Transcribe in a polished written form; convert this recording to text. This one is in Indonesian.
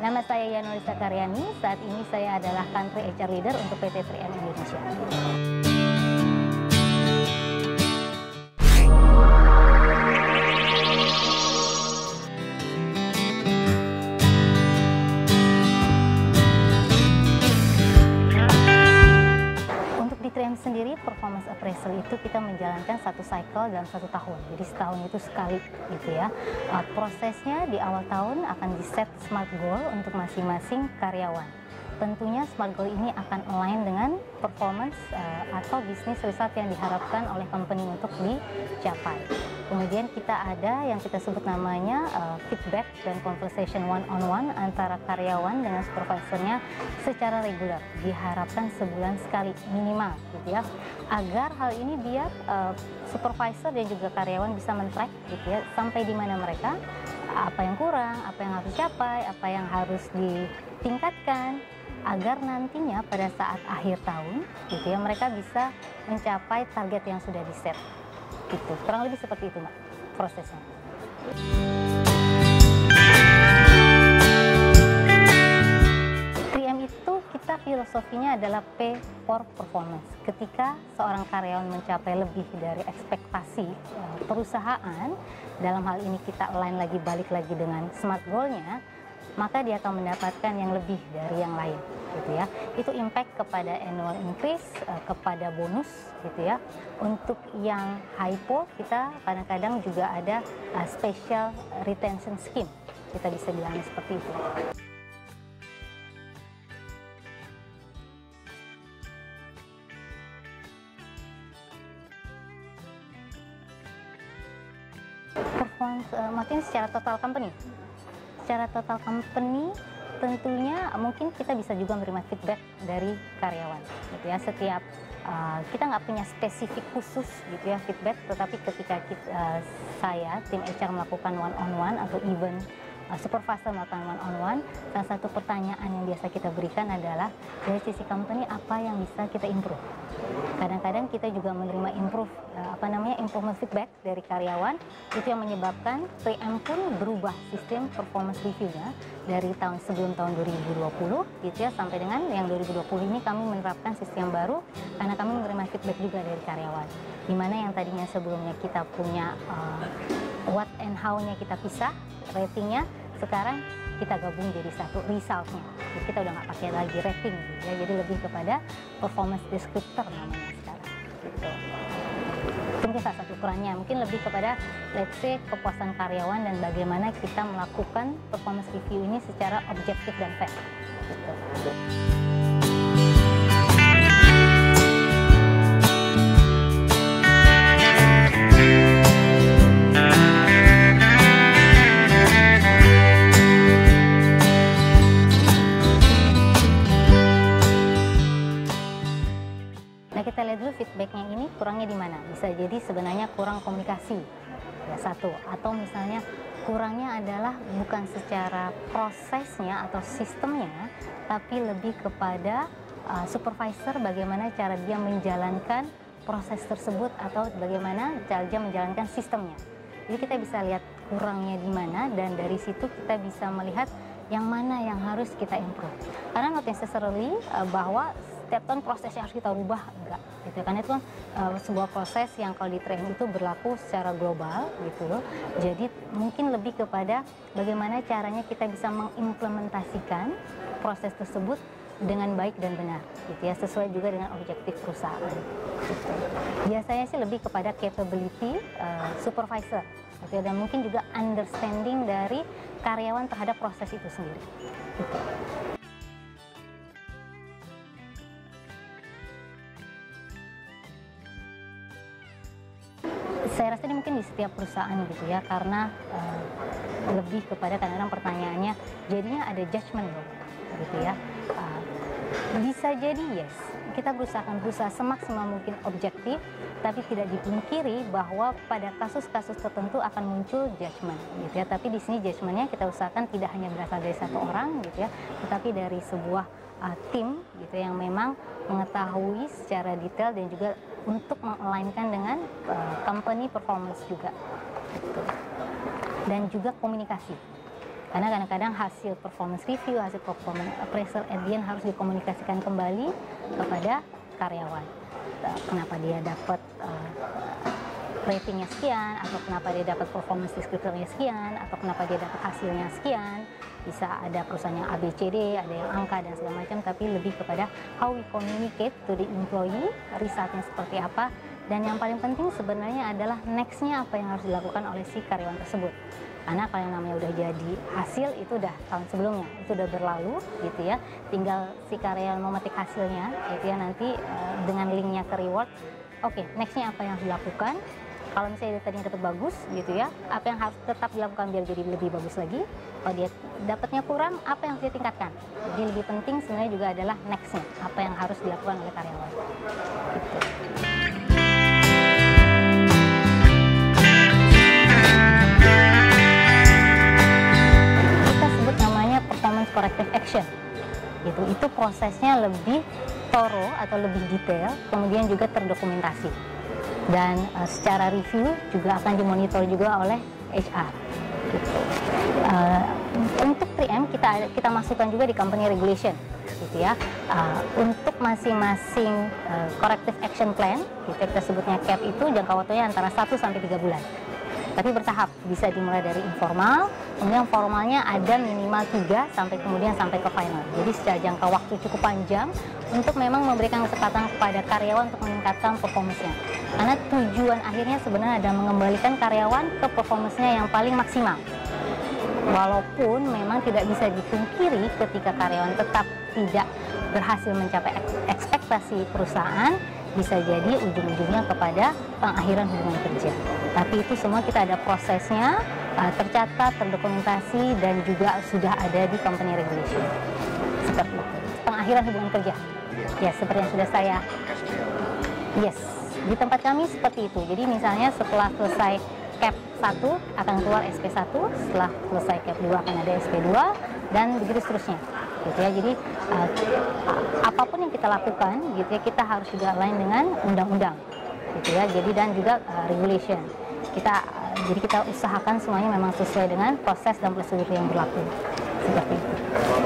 Nama saya Yanulisa Karyani, saat ini saya adalah Country HR Leader untuk PT 3M Indonesia. Sendiri performance appraisal itu kita menjalankan satu cycle dalam satu tahun, jadi setahun itu sekali gitu ya. Prosesnya di awal tahun akan di set SMART goal untuk masing-masing karyawan. Tentunya SMART goal ini akan align dengan performance atau bisnis result yang diharapkan oleh company untuk dicapai. Kemudian kita ada yang kita sebut namanya feedback dan conversation one-on-one antara karyawan dengan supervisornya secara reguler. Diharapkan sebulan sekali minimal gitu ya, agar hal ini biar supervisor dan juga karyawan bisa men-track gitu ya, sampai di mana mereka, apa yang kurang, apa yang harus dicapai, apa yang harus ditingkatkan, agar nantinya pada saat akhir tahun gitu ya mereka bisa mencapai target yang sudah di-set. Gitu. Kurang lebih seperti itu, Mbak, prosesnya. Itu kita filosofinya adalah P for performance. Ketika seorang karyawan mencapai lebih dari ekspektasi perusahaan, dalam hal ini kita align lagi, balik lagi dengan SMART goal-nya, maka dia akan mendapatkan yang lebih dari yang lain gitu ya. Itu impact kepada annual increase, kepada bonus gitu ya. Untuk yang hypo kita kadang-kadang juga ada special retention scheme, kita bisa bilang seperti itu. Performance maksudnya secara total company. Secara total company tentunya mungkin kita bisa juga menerima feedback dari karyawan gitu ya. Setiap kita nggak punya spesifik khusus gitu ya feedback, tetapi ketika saya tim HR melakukan one-on-one atau even supervisor melakukan one-on-one, salah satu pertanyaan yang biasa kita berikan adalah dari sisi company apa yang bisa kita improve. Kadang-kadang kita juga menerima improvement feedback dari karyawan, itu yang menyebabkan 3M pun berubah sistem performance review-nya dari sebelum tahun 2020 gitu ya, sampai dengan yang 2020 ini kami menerapkan sistem baru karena kami menerima feedback juga dari karyawan. Dimana yang tadinya sebelumnya kita punya what and how-nya kita pisah, ratingnya, sekarang kita gabung jadi satu result-nya. Jadi kita udah nggak pakai lagi rating gitu ya, jadi lebih kepada performance descriptor namanya sekarang gitu. Itu mungkin salah satu ukurannya, mungkin lebih kepada let's say kepuasan karyawan dan bagaimana kita melakukan performance review ini secara objektif dan fair gitu. Kita lihat dulu feedbacknya ini kurangnya di mana. Bisa jadi sebenarnya kurang komunikasi, ya satu. Atau misalnya kurangnya adalah bukan secara prosesnya atau sistemnya, tapi lebih kepada supervisor bagaimana cara dia menjalankan proses tersebut atau bagaimana cara dia menjalankan sistemnya. Jadi kita bisa lihat kurangnya di mana dan dari situ kita bisa melihat yang mana yang harus kita improve. Karena not necessarily bahwa setiap tahun prosesnya harus kita rubah, enggak gitu. Karena itu kan sebuah proses yang kalau di training itu berlaku secara global gitu loh. Jadi mungkin lebih kepada bagaimana caranya kita bisa mengimplementasikan proses tersebut dengan baik dan benar gitu ya, sesuai juga dengan objektif perusahaan gitu. Biasanya sih lebih kepada capability supervisor gitu ya, dan mungkin juga understanding dari karyawan terhadap proses itu sendiri gitu. Saya rasa ini mungkin di setiap perusahaan gitu ya, karena lebih kepada kadang-kadang pertanyaannya jadinya ada judgment loh gitu ya. Bisa jadi yes, kita berusaha semaksimal mungkin objektif, tapi tidak dipungkiri bahwa pada kasus-kasus tertentu akan muncul judgment gitu ya. Tapi di sini judgmentnya kita usahakan tidak hanya berasal dari satu orang gitu ya, tetapi dari sebuah tim gitu yang memang mengetahui secara detail dan juga untuk mengalainkan dengan company performance juga gitu. Dan juga komunikasi Karena kadang-kadang hasil performance review, hasil performance appraisal at the end harus dikomunikasikan kembali kepada karyawan. Kenapa dia dapat ratingnya sekian, atau kenapa dia dapat performance descriptor-nya sekian, atau kenapa dia dapat hasilnya sekian. Bisa ada perusahaan yang ABCD, ada yang angka dan segala macam, tapi lebih kepada how we communicate to the employee, risetnya seperti apa, dan yang paling penting sebenarnya adalah next-nya apa yang harus dilakukan oleh si karyawan tersebut. Karena kalau yang namanya udah jadi hasil itu udah tahun sebelumnya, itu udah berlalu gitu ya. Tinggal si karyawan memetik hasilnya gitu ya, nanti dengan linknya ke reward. Oke, next-nya apa yang harus dilakukan? Kalau misalnya dia tadi tetap bagus gitu ya, apa yang harus tetap dilakukan biar jadi lebih bagus lagi? Kalau dia dapatnya kurang, apa yang harus ditingkatkan? Jadi lebih penting sebenarnya juga adalah next-nya, apa yang harus dilakukan oleh karyawan. Gitu. Kita sebut namanya performance corrective action. Gitu. Itu prosesnya lebih thorough atau lebih detail, kemudian juga terdokumentasi. Dan secara review juga akan dimonitor juga oleh HR. Gitu. Untuk 3M kita masukkan juga di company regulation, gitu ya. Untuk masing-masing corrective action plan, kita sebutnya CAP itu jangka waktunya antara 1 sampai 3 bulan. Tapi bertahap, bisa dimulai dari informal, kemudian formalnya ada minimal 3 sampai kemudian sampai ke final. Jadi secara jangka waktu cukup panjang untuk memang memberikan kesempatan kepada karyawan untuk meningkatkan performance-nya. Karena tujuan akhirnya sebenarnya adalah mengembalikan karyawan ke performance-nya yang paling maksimal. Walaupun memang tidak bisa dipungkiri ketika karyawan tetap tidak berhasil mencapai ekspektasi perusahaan, bisa jadi ujung-ujungnya kepada pengakhiran hubungan kerja. Tapi itu semua kita ada prosesnya, tercatat, terdokumentasi, dan juga sudah ada di company regulation. Seperti itu. Pengakhiran hubungan kerja. Ya, seperti yang sudah saya. Yes, di tempat kami seperti itu. Jadi misalnya setelah selesai CAP 1 akan keluar SP1, setelah selesai CAP 2 akan ada SP2, dan begitu seterusnya. Gitu ya. Jadi apapun yang kita lakukan gitu ya, kita harus juga align dengan undang-undang gitu ya. Jadi dan juga regulation. Jadi kita usahakan semuanya memang sesuai dengan proses dan prosedur yang berlaku. Seperti itu.